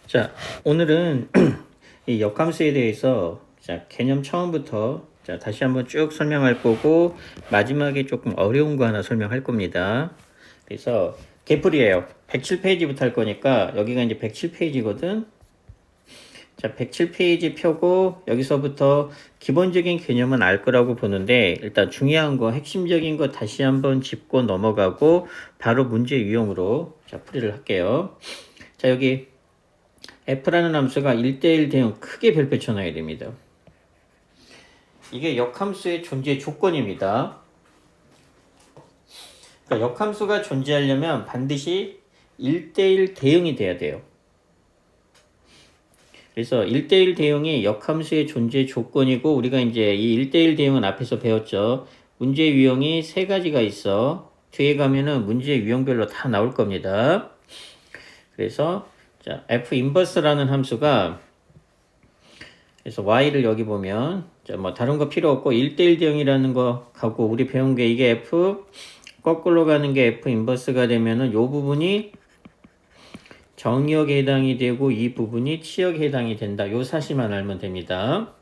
자, 오늘은 이 역함수에 대해서 개념 처음부터 다시 한번 쭉 설명할 거고, 마지막에 조금 어려운 거 하나 설명할 겁니다. 그래서 개풀이에요. 107페이지부터 할 거니까 여기가 이제 107페이지거든. 자, 107페이지 펴고 여기서부터 기본적인 개념은 알 거라고 보는데, 일단 중요한 거, 핵심적인 거 다시 한번 짚고 넘어가고 바로 문제 유형으로 풀이를 할게요. 자, 여기 f라는 함수가 1대1 대응 크게 별표 쳐놔야 됩니다. 이게 역함수의 존재 조건입니다. 그러니까 역함수가 존재하려면 반드시 1대1 대응이 돼야 돼요. 그래서 1대1 대응이 역함수의 존재 조건이고, 우리가 이제 이 1대1 대응은 앞에서 배웠죠. 문제 유형이 세 가지가 있어. 뒤에 가면은 문제 유형별로 다 나올 겁니다. 그래서 자, f 인버스라는 함수가, 그래서 y를 여기 보면 뭐 다른 거 필요 없고 1대1 대응이라는 거 갖고 우리 배운 게, 이게 f 거꾸로 가는 게 f 인버스가 되면은 요 부분이 정역에 해당이 되고 이 부분이 치역에 해당이 된다. 요 사실만 알면 됩니다.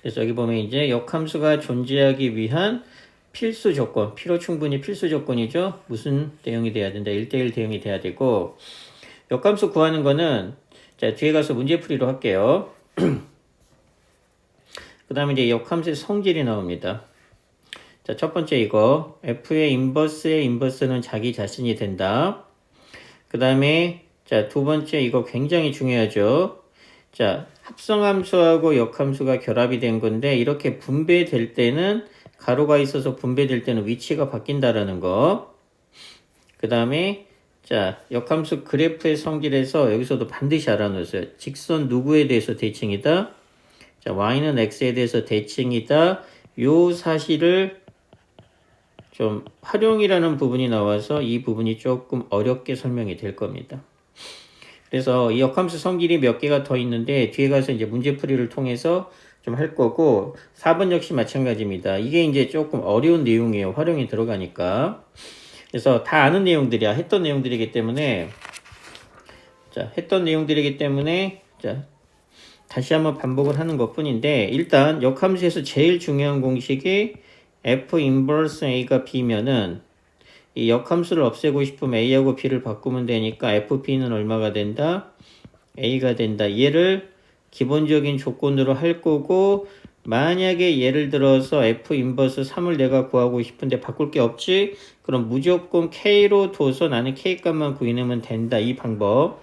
그래서 여기 보면 이제 역함수가 존재하기 위한 필수 조건, 필요 충분히 필수 조건이죠. 무슨 대응이 돼야 된다? 1대1 대응이 돼야 되고, 역함수 구하는 거는 자, 뒤에 가서 문제풀이로 할게요. 그 다음에 이제 역함수의 성질이 나옵니다. 자, 첫 번째 이거 f의 인버스의 인버스는 자기 자신이 된다. 그 다음에 자, 두 번째 이거 굉장히 중요하죠. 자, 합성함수하고 역함수가 결합이 된 건데, 이렇게 분배될 때는 가로가 있어서 분배될 때는 위치가 바뀐다라는 거. 그 다음에 자, 역함수 그래프의 성질에서 여기서도 반드시 알아놓으세요. 직선 누구에 대해서 대칭이다. 자, y는 x에 대해서 대칭이다. 요 사실을 좀 활용이라는 부분이 나와서 이 부분이 조금 어렵게 설명이 될 겁니다. 그래서 이 역함수 성질이 몇 개가 더 있는데 뒤에 가서 이제 문제풀이를 통해서 좀 할 거고, 4번 역시 마찬가지입니다. 이게 이제 조금 어려운 내용이에요. 활용이 들어가니까. 그래서 다 아는 내용들이야. 했던 내용들이기 때문에 자, 다시 한번 반복을 하는 것 뿐인데, 일단 역함수에서 제일 중요한 공식이 f 인버스 a가 b면은 이 역함수를 없애고 싶으면 a하고 b를 바꾸면 되니까 fp는 얼마가 된다? a가 된다. 얘를 기본적인 조건으로 할 거고, 만약에 예를 들어서 f 인버스 3을 내가 구하고 싶은데 바꿀 게 없지? 그럼 무조건 k로 둬서 나는 k 값만 구해내면 된다. 이 방법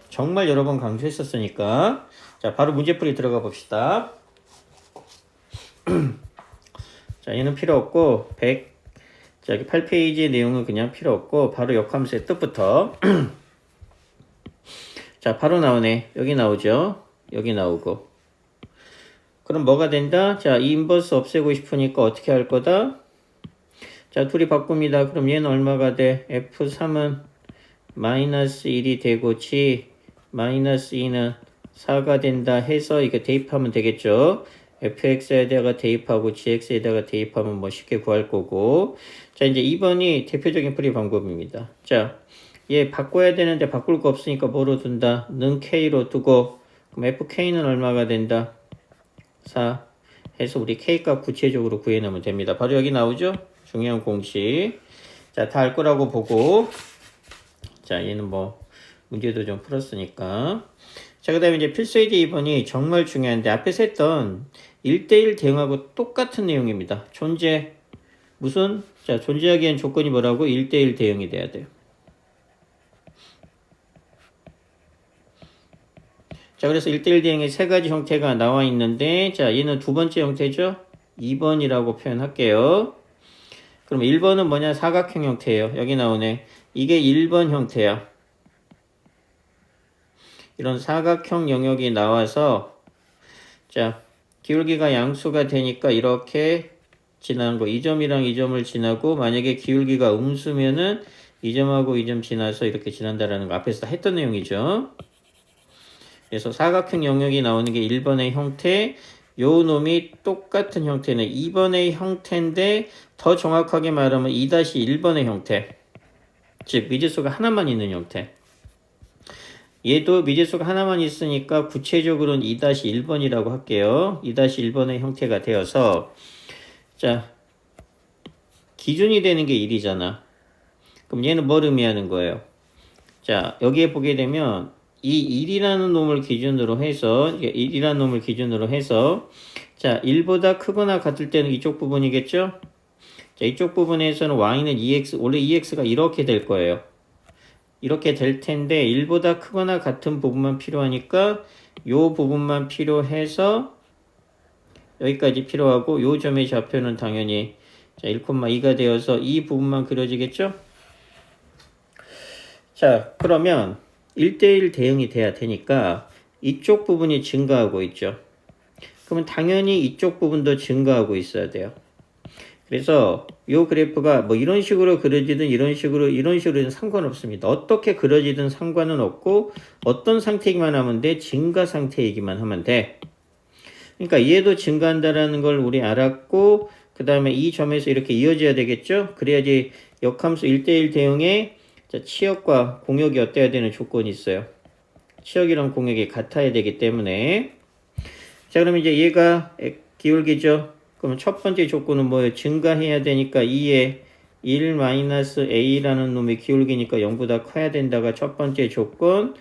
정말 여러 번 강조했었으니까. 자, 바로 문제풀이 들어가 봅시다. 자, 얘는 필요 없고 8페이지의 내용은 그냥 필요 없고, 바로 역함수의 뜻부터. 자, 바로 나오네. 여기 나오죠. 여기 나오고. 그럼 뭐가 된다? 자, 이 인버스 없애고 싶으니까 어떻게 할 거다? 자, 둘이 바꿉니다. 그럼 얘는 얼마가 돼? F3은 마이너스 1이 되고 마이너스 2는 4가 된다 해서 이거 대입하면 되겠죠. fx에다가 대입하고 gx에다가 대입하면 뭐 쉽게 구할 거고. 자, 이제 2번이 대표적인 풀이 방법입니다. 자, 얘 바꿔야 되는데 바꿀 거 없으니까 뭐로 둔다? 는 k로 두고, 그럼 fk는 얼마가 된다? 4 해서 우리 k값 구체적으로 구해내면 됩니다. 바로 여기 나오죠? 중요한 공식. 자, 다 알 거라고 보고, 자, 얘는 뭐 문제도 좀 풀었으니까. 자, 그 다음에 이제 필수예제 2번이 정말 중요한데, 앞에서 했던 1대1 대응하고 똑같은 내용입니다. 자, 존재하기 위한 조건이 뭐라고? 1대1 대응이 돼야 돼요. 자, 그래서 1대1 대응의 세 가지 형태가 나와 있는데, 자, 얘는 두 번째 형태죠? 2번이라고 표현할게요. 그럼 1번은 뭐냐? 사각형 형태예요. 여기 나오네. 이게 1번 형태야. 이런 사각형 영역이 나와서, 자, 기울기가 양수가 되니까 이렇게 지나는 거. 이 점이랑 이 점을 지나고, 만약에 기울기가 음수면은 이 점하고 이 점 지나서 이렇게 지난다라는 거 앞에서 다 했던 내용이죠. 그래서 사각형 영역이 나오는 게 1번의 형태, 요 놈이 똑같은 형태는 2번의 형태인데, 더 정확하게 말하면 2-1번의 형태. 즉, 미지수가 하나만 있는 형태. 얘도 미지수가 하나만 있으니까 구체적으로는 2-1번이라고 할게요. 2-1번의 형태가 되어서 자 기준이 되는 게 1이잖아. 그럼 얘는 뭘 의미하는 거예요? 자 여기에 보게 되면 이 1이라는 놈을 기준으로 해서 자 1보다 크거나 같을 때는 이쪽 부분이겠죠? 자 이쪽 부분에서는 y는 2x 원래 2x가 이렇게 될 거예요. 이렇게 될 텐데 1보다 크거나 같은 부분만 필요하니까 요 부분만 필요해서 여기까지 필요하고 요 점의 좌표는 당연히 자 1,2가 되어서 이 부분만 그려지겠죠? 자 그러면 1대1 대응이 돼야 되니까 이쪽 부분이 증가하고 있죠. 그러면 당연히 이쪽 부분도 증가하고 있어야 돼요. 그래서 이 그래프가 뭐 이런 식으로 그려지든 이런 식으로는 상관없습니다. 어떻게 그려지든 상관은 없고 어떤 상태이기만 하면 돼? 증가 상태이기만 하면 돼. 그러니까 얘도 증가한다라는 걸 우리 알았고 그 다음에 이 점에서 이렇게 이어져야 되겠죠? 그래야지 역함수 1대1 대응에 치역과 공역이 어때야 되는 조건이 있어요. 치역이랑 공역이 같아야 되기 때문에 자 그러면 이제 얘가 기울기죠. 그럼 첫 번째 조건은 뭐예요? 증가해야 되니까 2에 1-a라는 놈의 기울기니까 0보다 커야 된다가 첫 번째 조건.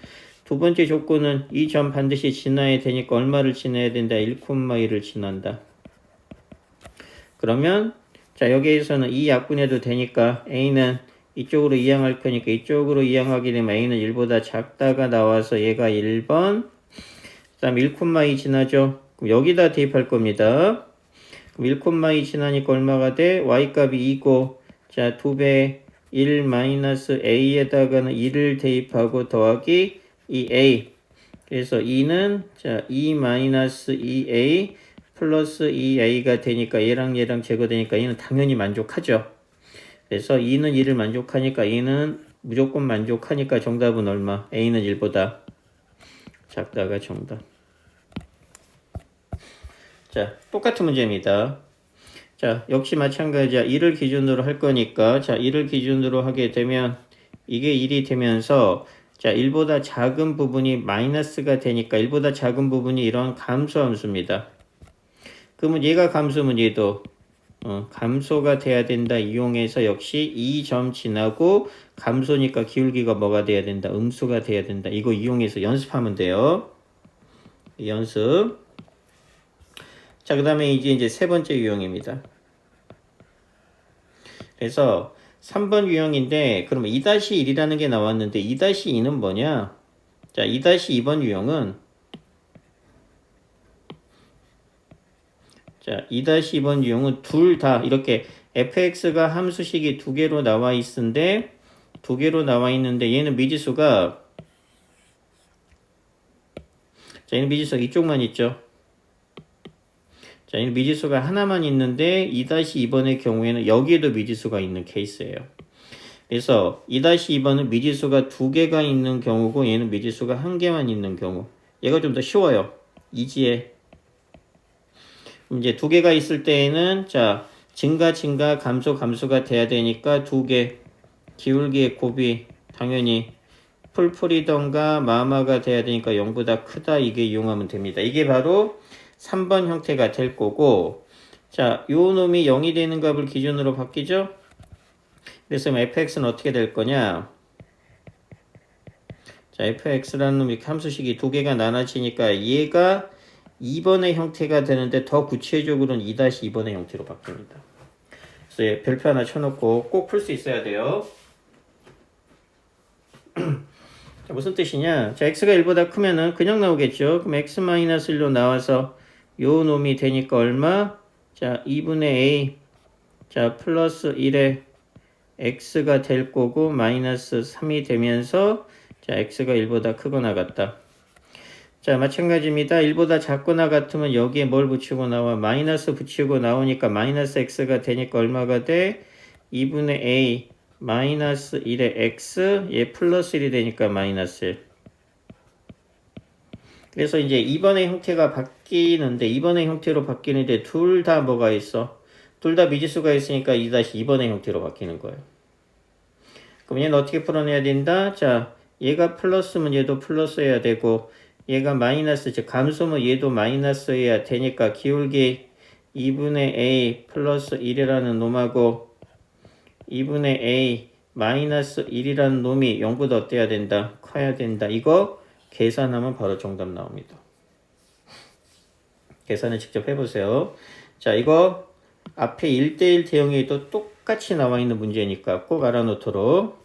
두 번째 조건은 이 점 반드시 지나야 되니까 얼마를 지나야 된다? 1,1을 지난다. 그러면 자 여기에서는 이 약분해도 되니까 a는 이쪽으로 이항할 거니까 이쪽으로 이항하게 되면 a는 1보다 작다가 나와서 얘가 1번 그 다음 1,2 지나죠. 그럼 여기다 대입할 겁니다. 그럼 1,2 지나니까 얼마가 돼? y값이 2고 자 2배 1-a에다가는 2를 대입하고 더하기 2a 그래서 2는 자 2-2a 플러스 2a가 되니까 얘랑 제거되니까 얘는 당연히 만족하죠. 그래서 2는 2를 만족하니까 2는 무조건 만족하니까 정답은 얼마? a는 1보다 작다가 정답. 자, 똑같은 문제입니다. 자, 역시 마찬가지야. 1을 기준으로 할 거니까, 자, 1을 기준으로 하게 되면, 이게 1이 되면서, 자, 1보다 작은 부분이 마이너스가 되니까, 1보다 작은 부분이 이런 감소함수입니다. 그러면 얘가 감소면 얘도, 감소가 돼야 된다. 이용해서 역시 2점 지나고, 감소니까 기울기가 뭐가 돼야 된다? 음수가 돼야 된다. 이거 이용해서 연습하면 돼요. 연습. 자, 그 다음에 이제 세 번째 유형입니다. 그래서 3번 유형인데, 그러면 2-1이라는 게 나왔는데, 2-2는 뭐냐? 자, 2-2번 유형은, 자, 2-2번 유형은 둘 다 이렇게 fx가 함수식이 두 개로 나와 있는데, 얘는 미지수가, 자, 얘는 미지수가 이쪽만 있죠. 자, 이 미지수가 하나만 있는데 2-2번의 경우에는 여기에도 미지수가 있는 케이스예요. 그래서 2-2번은 미지수가 두 개가 있는 경우고 얘는 미지수가 한 개만 있는 경우. 얘가 좀 더 쉬워요. 이지에. 이제 두 개가 있을 때에는 자, 증가, 감소가 돼야 되니까 두 개. 기울기의 곱이 당연히 풀풀이던가 마마가 돼야 되니까 0보다 크다. 이게 이용하면 됩니다. 이게 바로 3번 형태가 될 거고 자, 요 놈이 0이 되는 값을 기준으로 바뀌죠? 그래서 fx는 어떻게 될 거냐? 자, fx라는 놈이 함수식이 두 개가 나눠지니까 얘가 2번의 형태가 되는데 더 구체적으로는 2-2번의 형태로 바뀝니다. 그래서 별표 하나 쳐놓고 꼭 풀 수 있어야 돼요. 자, 무슨 뜻이냐? 자, x가 1보다 크면은 그냥 나오겠죠? 그럼 x-1로 나와서 요 놈이 되니까 얼마? 자, 2분의 a. 자, 플러스 1에 x가 될 거고, 마이너스 3이 되면서, 자, x가 1보다 크거나 같다. 자, 마찬가지입니다. 1보다 작거나 같으면 여기에 뭘 붙이고 나와? 마이너스 붙이고 나오니까 마이너스 x가 되니까 얼마가 돼? 2분의 a, 마이너스 1에 x, 얘 플러스 1이 되니까 마이너스 1. 그래서 이제 2번의 형태가 바뀌는데 2번의 형태로 바뀌는데 둘 다 뭐가 있어? 둘 다 미지수가 있으니까 2-2번의 형태로 바뀌는 거예요. 그럼 얘는 어떻게 풀어내야 된다? 자, 얘가 플러스면 얘도 플러스여야 되고 얘가 마이너스, 즉 감소면 얘도 마이너스여야 되니까 기울기 2분의 a 플러스 1이라는 놈하고 2분의 a 마이너스 1이라는 놈이 0보다 어때야 된다? 커야 된다. 이거 계산하면 바로 정답 나옵니다. 계산을 직접 해보세요. 자, 이거 앞에 1대1 대응에도 똑같이 나와 있는 문제니까 꼭 알아놓도록.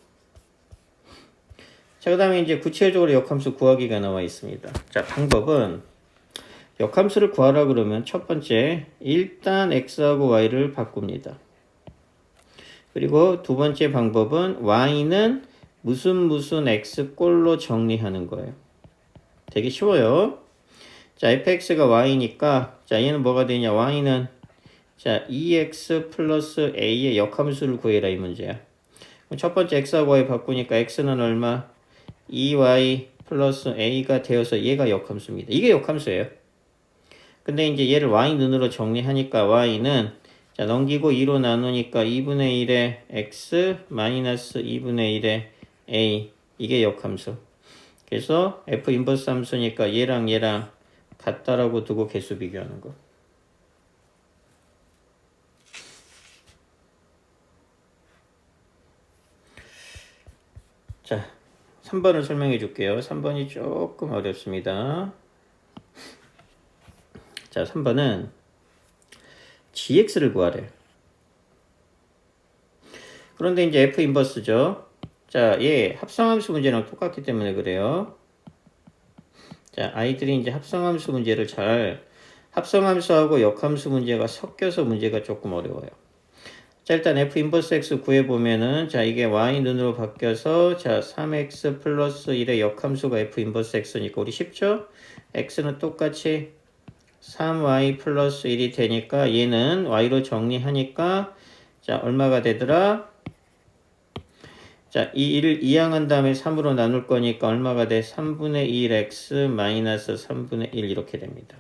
자, 그 다음에 이제 구체적으로 역함수 구하기가 나와 있습니다. 자, 방법은 역함수를 구하라 그러면 첫 번째, 일단 x하고 y를 바꿉니다. 그리고 두 번째 방법은 y는 무슨 x꼴로 정리하는 거예요. 되게 쉬워요. 자, fx가 y니까, 자, 얘는 뭐가 되냐? y는, 자, 2x 플러스 a의 역함수를 구해라, 이 문제야. 그럼 첫 번째 x하고 y 바꾸니까 x는 얼마? 2y 플러스 a가 되어서 얘가 역함수입니다. 이게 역함수예요. 근데 이제 얘를 y 눈으로 정리하니까 y는, 자, 넘기고 2로 나누니까 2분의 1의 x 마이너스 2분의 1의 a. 이게 역함수. 그래서 f 인버스 함수니까 얘랑 같다라고 두고 개수 비교하는 거. 자, 3번을 설명해 줄게요. 3번이 조금 어렵습니다. 자, 3번은 gx를 구하래요. 그런데 이제 f 인버스죠. 자, 얘 합성함수 문제랑 똑같기 때문에 그래요. 자, 아이들이 이제 합성함수 문제를 합성함수하고 역함수 문제가 섞여서 문제가 조금 어려워요. 자, 일단 f 인버스 x 구해보면은, 자, 이게 y 눈으로 바뀌어서, 자, 3x 플러스 1의 역함수가 f 인버스 x니까 우리 쉽죠? x는 똑같이 3y 플러스 1이 되니까 얘는 y로 정리하니까, 자, 얼마가 되더라? 자, 이 1을 이항한 다음에 3으로 나눌 거니까 얼마가 돼? 3분의 1x 마이너스 3분의 1 이렇게 됩니다.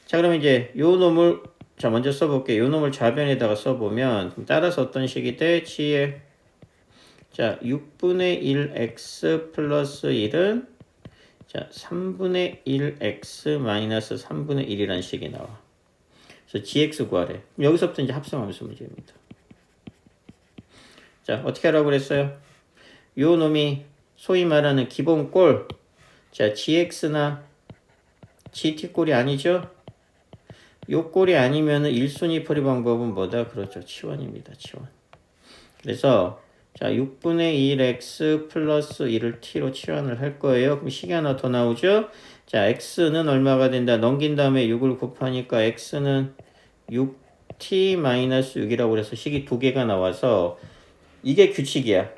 자, 그러면 이제 요 놈을, 자, 먼저 써볼게요. 요 놈을 좌변에다가 써보면 따라서 어떤 식이 돼? g에, 자, 6분의 1x 플러스 1은, 자, 3분의 1x 마이너스 3분의 1이라는 식이 나와. 그래서 gx 구하래. 여기서부터 이제 합성함수 문제입니다. 자, 어떻게 하라고 그랬어요? 요 놈이 소위 말하는 기본꼴, 자, gx나 gt꼴이 아니죠? 요 꼴이 아니면은 1순위 풀이 방법은 뭐다? 그렇죠. 치환입니다. 치환. 그래서, 자, 6분의 1x 플러스 1을 t로 치환을 할 거예요. 그럼 식이 하나 더 나오죠? 자, x는 얼마가 된다? 넘긴 다음에 6을 곱하니까 x는 6t 마이너스 6이라고 그래서 식이 두 개가 나와서 이게 규칙이야.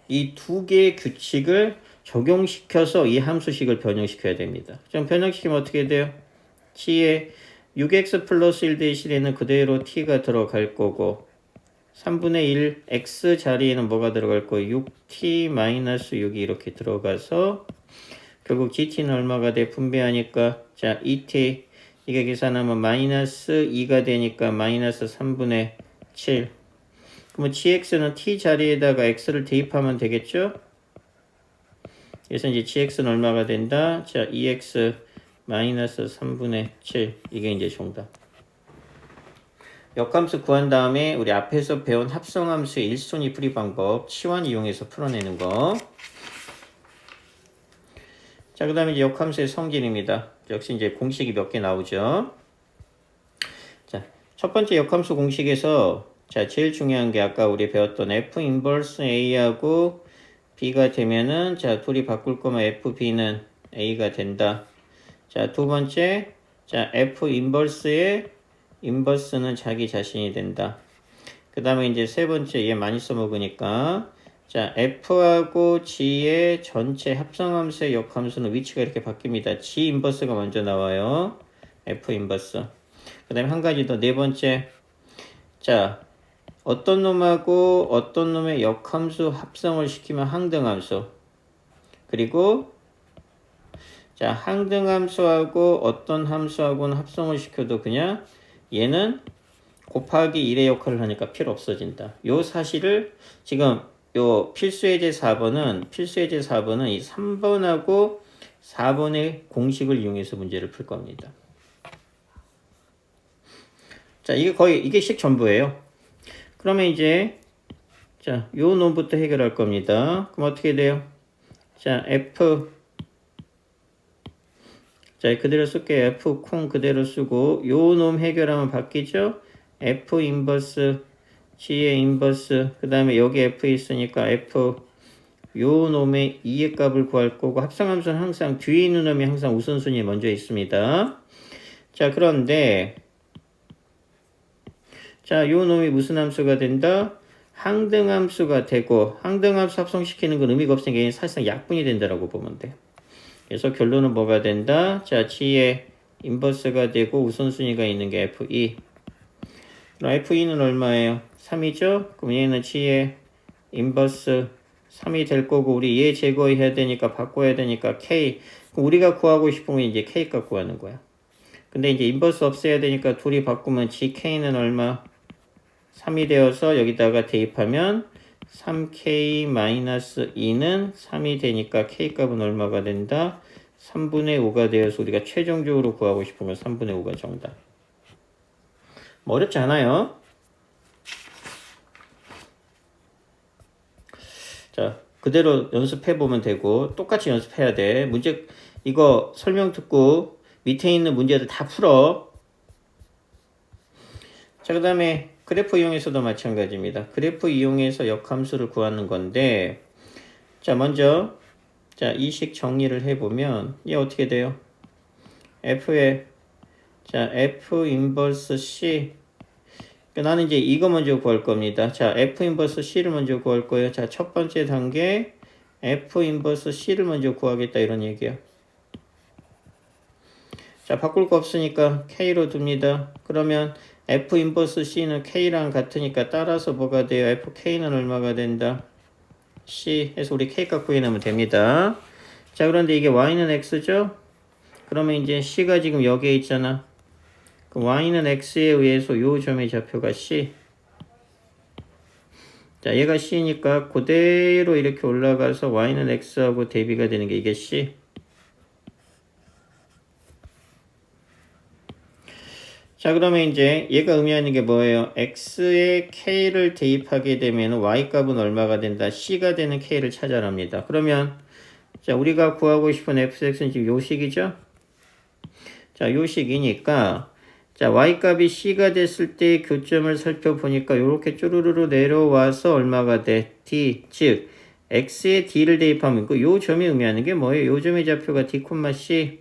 이 두 개의 규칙을 적용시켜서 이 함수식을 변형시켜야 됩니다. 좀 변형시키면 어떻게 돼요? t에 6x 플러스 1 대신에는 그대로 t가 들어갈 거고 3분의 1 x 자리에는 뭐가 들어갈 거예요? 6t 마이너스 6이 이렇게 들어가서 결국 gt는 얼마가 돼? 분배하니까 자 2t 이게 계산하면 마이너스 2가 되니까 마이너스 3분의 7. 그러면 gx는 t 자리에다가 x를 대입하면 되겠죠? 그래서 이제 gx는 얼마가 된다? 자, 2x 마이너스 3분의 7. 이게 이제 정답. 역함수 구한 다음에 우리 앞에서 배운 합성함수의 1순위 풀이 방법, 치환 이용해서 풀어내는 거. 자, 그 다음에 이제 역함수의 성질입니다. 역시 이제 공식이 몇 개 나오죠. 자, 첫 번째 역함수 공식에서 자, 제일 중요한 게 아까 우리 배웠던 f 인버스 a하고 b가 되면은 자, 둘이 바꿀 거면 fb는 a가 된다. 자, 두 번째, 자, f 인버스의 인버스는 자기 자신이 된다. 그 다음에 이제 세 번째, 얘 많이 써먹으니까 자, f하고 g의 전체 합성함수의 역함수는 위치가 이렇게 바뀝니다. g 인버스가 먼저 나와요. f 인버스. 그 다음에 한 가지 더, 네 번째, 자, 어떤 놈하고 어떤 놈의 역함수 합성을 시키면 항등함수. 그리고 자, 항등함수하고 어떤 함수하고는 합성을 시켜도 그냥 얘는 곱하기 1의 역할을 하니까 필요 없어진다. 요 사실을 지금 요 필수예제 4번은 이 3번하고 4번의 공식을 이용해서 문제를 풀 겁니다. 자, 이게 식 전부예요. 그러면 이제 자, 요 놈부터 해결할 겁니다. 그럼 어떻게 돼요? 자, 자, 그대로 쓸게요. F 콩 그대로 쓰고 요 놈 해결하면 바뀌죠? F 인버스 G의 인버스 그 다음에 여기 F 있으니까 F 요 놈의 2의 값을 구할 거고 합성함수는 항상 뒤에 있는 놈이 항상 우선순위에 먼저 있습니다. 자, 그런데 자, 요 놈이 무슨 함수가 된다? 항등함수가 되고 항등함수 합성시키는 건 의미가 없으니까 얘는 사실상 약분이 된다라고 보면 돼. 그래서 결론은 뭐가 된다? 자, G의 인버스가 되고 우선순위가 있는 게 F2. 그럼 F2는 얼마예요? 3이죠? 그럼 얘는 G의 인버스 3이 될 거고 우리 얘 제거해야 되니까 바꿔야 되니까 K. 그럼 우리가 구하고 싶은 건 이제 K값 구하는 거야. 근데 이제 인버스 없애야 되니까 둘이 바꾸면 GK는 얼마? 3이 되어서 여기다가 대입하면 3K-2는 3이 되니까 K값은 얼마가 된다? 3분의 5가 되어서 우리가 최종적으로 구하고 싶은 건 3분의 5가 정답. 뭐 어렵지 않아요. 자, 그대로 연습해보면 되고 똑같이 연습해야 돼. 문제 이거 설명 듣고 밑에 있는 문제들 다 풀어. 자, 그 다음에 그래프 이용해서도 마찬가지입니다. 그래프 이용해서 역함수를 구하는 건데 자, 먼저 자, 이 식 정리를 해보면 얘 어떻게 돼요? F 인버스 C 나는 이제 이거 먼저 구할 겁니다. 자, F 인버스 C를 먼저 구할 거예요. 자, 첫 번째 단계 F 인버스 C를 먼저 구하겠다 이런 얘기야. 자, 바꿀 거 없으니까 K로 둡니다. 그러면 F 인버스 C는 K랑 같으니까 따라서 뭐가 돼요? FK는 얼마가 된다? C 해서 우리 K값 구해내면 됩니다. 자, 그런데 이게 Y는 X죠? 그러면 이제 C가 지금 여기에 있잖아. 그럼 Y는 X에 의해서 요 점의 좌표가 C. 자, 얘가 C니까 그대로 이렇게 올라가서 Y는 X하고 대비가 되는 게 이게 C. 자, 그러면 이제 얘가 의미하는 게 뭐예요? X에 K를 대입하게 되면 Y값은 얼마가 된다? C가 되는 K를 찾아랍니다. 그러면 자, 우리가 구하고 싶은 fx는 지금 요 식이죠? 자, 요 식이니까 자, Y값이 C가 됐을 때 교점을 살펴보니까 이렇게 쭈루루루 내려와서 얼마가 돼? D, 즉 X에 D를 대입하면 요 점이 의미하는 게 뭐예요? 요 점의 좌표가 D, C.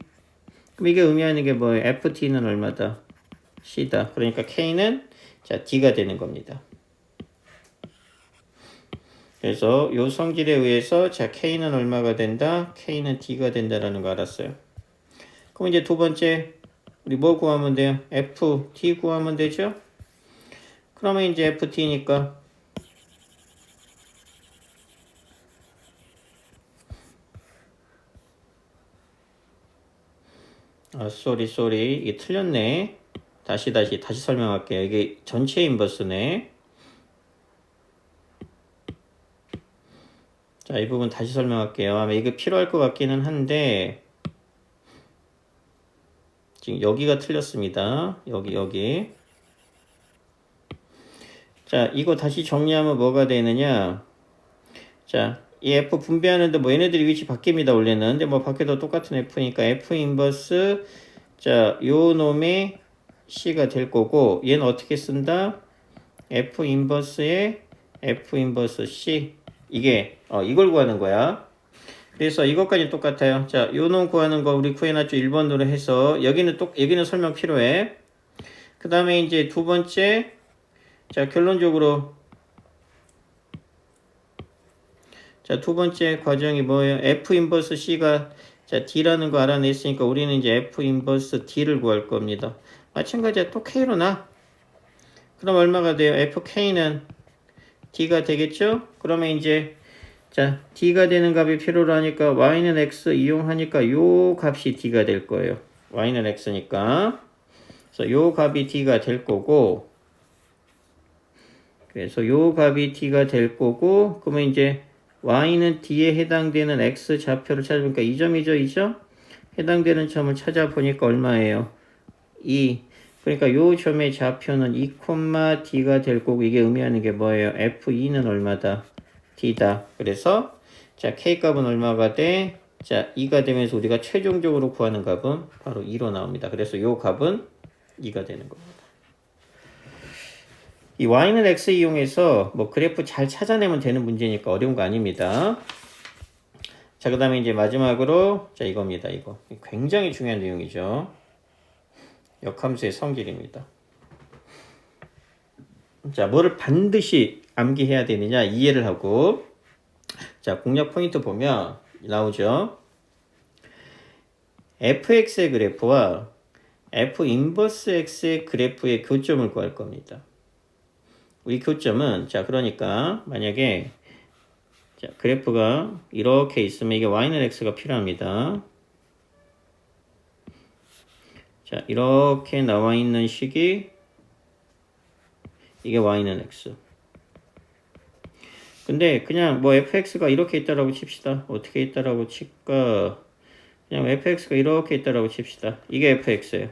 그럼 이게 의미하는 게 뭐예요? FT는 얼마다? C다. 그러니까 K는 자, D가 되는 겁니다. 그래서 요 성질에 의해서 자, K는 얼마가 된다? K는 D가 된다라는 거 알았어요. 그럼 이제 두 번째 우리 뭐 구하면 돼요? FT 구하면 되죠? 그러면 이제 FT니까 쏘리 이게 틀렸네. 다시 설명할게요. 이게 전체 인버스네. 자, 이 부분 다시 설명할게요. 아마 이게 필요할 것 같기는 한데 지금 여기가 틀렸습니다. 여기. 자, 이거 다시 정리하면 뭐가 되느냐? 자, 이 F 분배하는데 뭐 얘네들이 위치 바뀝니다. 원래는. 근데 뭐 밖에도 똑같은 F니까 F 인버스 자, 요 놈의 C가 될 거고 얘는 어떻게 쓴다? F 인버스에 F 인버스 C 이게 이걸 구하는 거야. 그래서 이것까지 똑같아요. 자, 요 놈 구하는 거 우리 구해놨죠. 1번으로 해서 여기는 설명 필요해. 그 다음에 이제 두 번째 자, 결론적으로 자, 두 번째 과정이 뭐예요? F 인버스 C가 자, D라는 거 알아냈으니까 우리는 이제 F 인버스 D를 구할 겁니다. 마찬가지야. 또 K로 나. 그럼 얼마가 돼요? FK는 D가 되겠죠? 그러면 이제 자, D가 되는 값이 필요로 하니까 Y는 X 이용하니까 요 값이 D가 될 거예요. Y는 X니까. 그래서 요 값이 D가 될 거고 그래서 요 값이 D가 될 거고, 그러면 이제 Y는 D에 해당되는 X 좌표를 찾아보니까 이 점이죠, 이 점? 해당되는 점을 찾아보니까 얼마예요? 2. 그러니까 요 점의 좌표는 2, D가 될 거고, 이게 의미하는 게 뭐예요? F2는 얼마다? D다. 그래서 자, K 값은 얼마가 돼? 자, 2가 되면서 우리가 최종적으로 구하는 값은 바로 2로 나옵니다. 그래서 요 값은 2가 되는 겁니다. 이 Y는 X 이용해서 뭐 그래프 잘 찾아내면 되는 문제니까 어려운 거 아닙니다. 자, 그 다음에 이제 마지막으로 자, 이겁니다. 이거 굉장히 중요한 내용이죠. 역함수의 성질입니다. 자, 뭐를 반드시 암기해야 되느냐 이해를 하고, 자, 공략 포인트 보면 나오죠. fx의 그래프와 f 인버스 x의 그래프의 교점을 구할 겁니다. 우리 교점은 자, 그러니까 만약에 자, 그래프가 이렇게 있으면 이게 y는 x가 필요합니다. 자, 이렇게 나와 있는 식이 이게 y는 x. 근데 그냥 뭐 fx가 이렇게 있다라고 칩시다. 어떻게 있다라고 칠까? 그냥 fx가 이렇게 있다라고 칩시다. 이게 fx예요.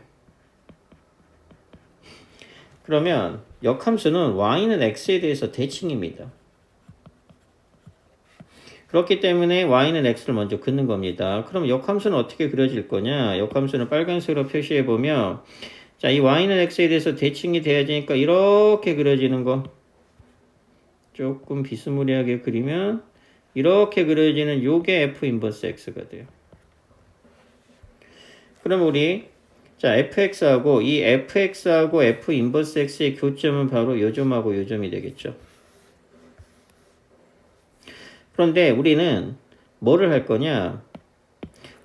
그러면 역함수는 y는 x에 대해서 대칭입니다. 그렇기 때문에 y는 x를 먼저 긋는 겁니다. 그럼 역함수는 어떻게 그려질 거냐? 역함수는 빨간색으로 표시해 보면 자, 이 y는 x에 대해서 대칭이 돼야 되니까 이렇게 그려지는 거. 조금 비스무리하게 그리면 이렇게 그려지는 요게 f 인버스 x가 돼요. 그럼 우리 자, fx하고 이 fx하고 f 인버스 x의 교점은 바로 요 점하고 요 점이 되겠죠. 그런데 우리는 뭐를 할 거냐?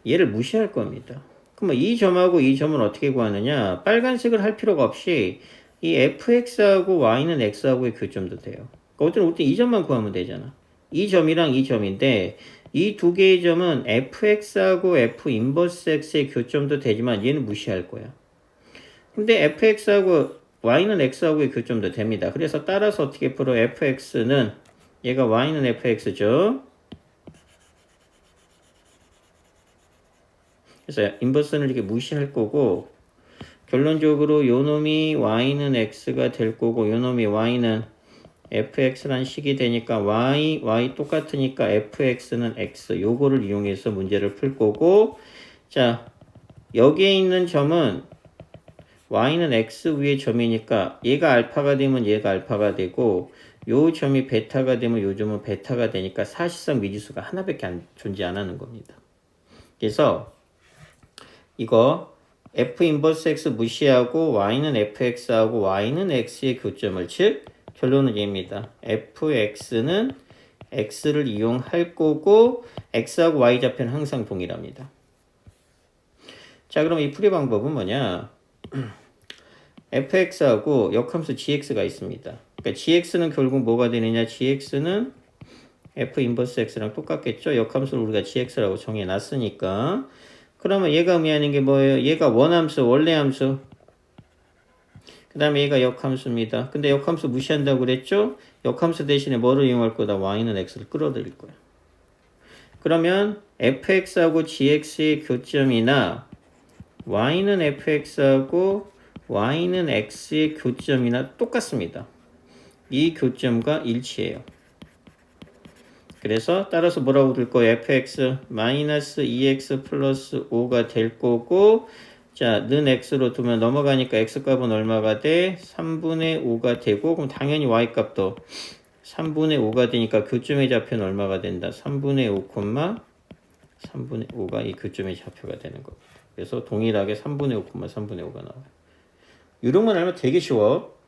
얘를 무시할 겁니다. 그럼 이 점하고 이 점은 어떻게 구하느냐? 빨간색을 할 필요가 없이 이 fx하고 y는 x하고의 교점도 돼요. 그러니까 어떤 이 점만 구하면 되잖아. 이 점이랑 이 점인데 이 두 개의 점은 fx하고 f 인버스 x의 교점도 되지만 얘는 무시할 거야. 근데 fx하고 y는 x하고의 교점도 됩니다. 그래서 따라서 어떻게 풀어? fx는 얘가 y는 fx죠. 그래서 인버스는 이렇게 무시할 거고, 결론적으로 요 놈이 y는 x가 될 거고 요 놈이 y는 fx란 식이 되니까 y 똑같으니까 fx는 x. 요거를 이용해서 문제를 풀 거고, 자, 여기에 있는 점은 y는 x 위에 점이니까 얘가 알파가 되면 얘가 알파가 되고 요 점이 베타가 되면 요 점은 베타가 되니까 사실상 미지수가 하나밖에 존재 안 하는 겁니다. 그래서 이거 f 인버스 x 무시하고 y는 fx하고 y는 x의 교점을, 즉 결론은 얘입니다. fx는 x를 이용할 거고 x하고 y 좌표는 항상 동일합니다. 자, 그럼 이 풀이 방법은 뭐냐? fx하고 역함수 gx가 있습니다. 그러니까 gx는 결국 뭐가 되느냐? gx는 f 인버스 x랑 똑같겠죠? 역함수를 우리가 gx라고 정해놨으니까. 그러면 얘가 의미하는 게 뭐예요? 얘가 원함수, 원래 함수. 그 다음에 얘가 역함수입니다. 근데 역함수 무시한다고 그랬죠? 역함수 대신에 뭐를 이용할 거다? y는 x를 끌어들일 거야. 그러면 fx하고 gx의 교점이나 y는 fx하고 y는 x의 교점이나 똑같습니다. 이 교점과 일치해요. 그래서 따라서 뭐라고 될 거예요? fx 마이너스 2x 플러스 5가 될 거고, 자, 는 x로 두면 넘어가니까 x값은 얼마가 돼? 3분의 5가 되고, 그럼 당연히 y값도 3분의 5가 되니까 교점의 좌표는 얼마가 된다? 3분의 5, 3분의 5가 이 교점의 좌표가 되는 겁니다. 그래서 동일하게 3분의 5, 3분의 5가 나와요. 이런만 알면 되게 쉬워.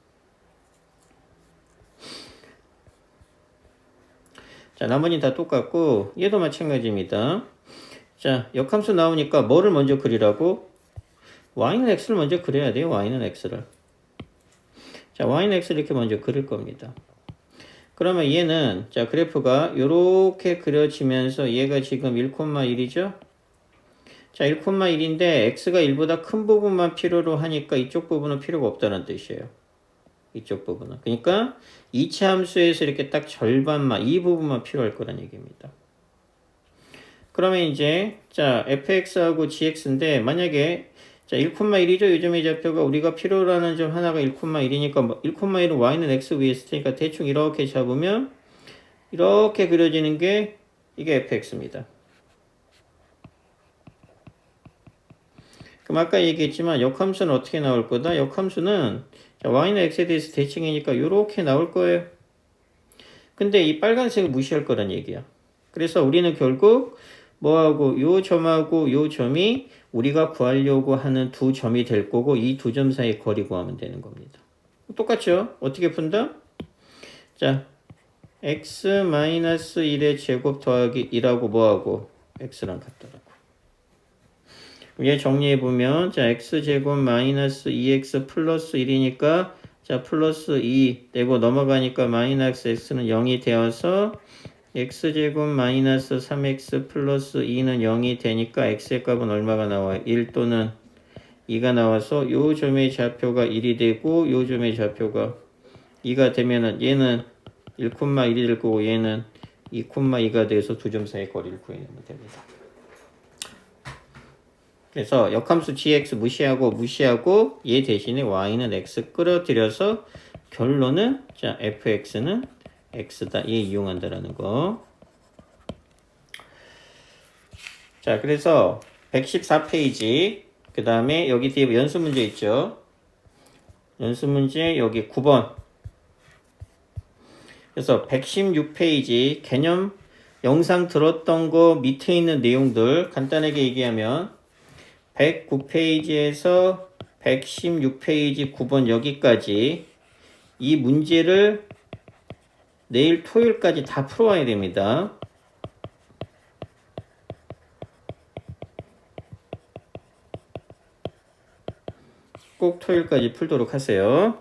자, 나머지는 다 똑같고 얘도 마찬가지입니다. 자, 역함수 나오니까 뭐를 먼저 그리라고? y는 x를 먼저 그려야 돼요. y는 x를. 자, y는 x를 이렇게 먼저 그릴 겁니다. 그러면 얘는 자, 그래프가 이렇게 그려지면서 얘가 지금 1,1이죠? 자, 1,1인데 x가 1보다 큰 부분만 필요로 하니까 이쪽 부분은 필요가 없다는 뜻이에요. 이쪽 부분은. 그러니까 2차 함수에서 이렇게 딱 절반만, 이 부분만 필요할 거란 얘기입니다. 그러면 이제 자 fx하고 gx인데 만약에 자 1,1이죠. 요즘의 좌표가 우리가 필요로 하는 점 하나가 1,1이니까 1,1은 y는 x 위에 있을 테니까 대충 이렇게 잡으면 이렇게 그려지는 게 이게 fx입니다. 그럼 아까 얘기했지만 역함수는 어떻게 나올 거다? 역함수는 y는 x에 대해서 대칭이니까 이렇게 나올 거예요. 근데 이 빨간색을 무시할 거란 얘기야. 그래서 우리는 결국 뭐하고 요 점하고 요 점이 우리가 구하려고 하는 두 점이 될 거고 이 두 점 사이 거리 구하면 되는 겁니다. 똑같죠? 어떻게 푼다? 자, x-1의 제곱 더하기 1하고 뭐하고 x랑 같더라고. 얘 정리해보면 자 x제곱 마이너스 2x 플러스 1이니까 자 플러스 2 내고 넘어가니까 마이너스 x는 0이 되어서 x제곱 마이너스 3x 플러스 2는 0이 되니까 x의 값은 얼마가 나와요? 1 또는 2가 나와서 요 점의 좌표가 1이 되고 요 점의 좌표가 2가 되면은 얘는 1,1이 될 거고 얘는 2,2가 돼서 두 점 사이 거리를 구해내면 됩니다. 그래서 역함수 gx 무시하고 얘 대신에 y는 x 끌어들여서 결론은 자 fx는 x다. 얘 이용한다라는 거. 자 그래서 114페이지 그 다음에 여기 뒤에 연수 문제 있죠. 연수 문제 여기 9번. 그래서 116페이지 개념 영상 들었던 거 밑에 있는 내용들 간단하게 얘기하면 109페이지에서 116페이지 9번 여기까지 이 문제를 내일 토요일까지 다 풀어와야 됩니다. 꼭 토요일까지 풀도록 하세요.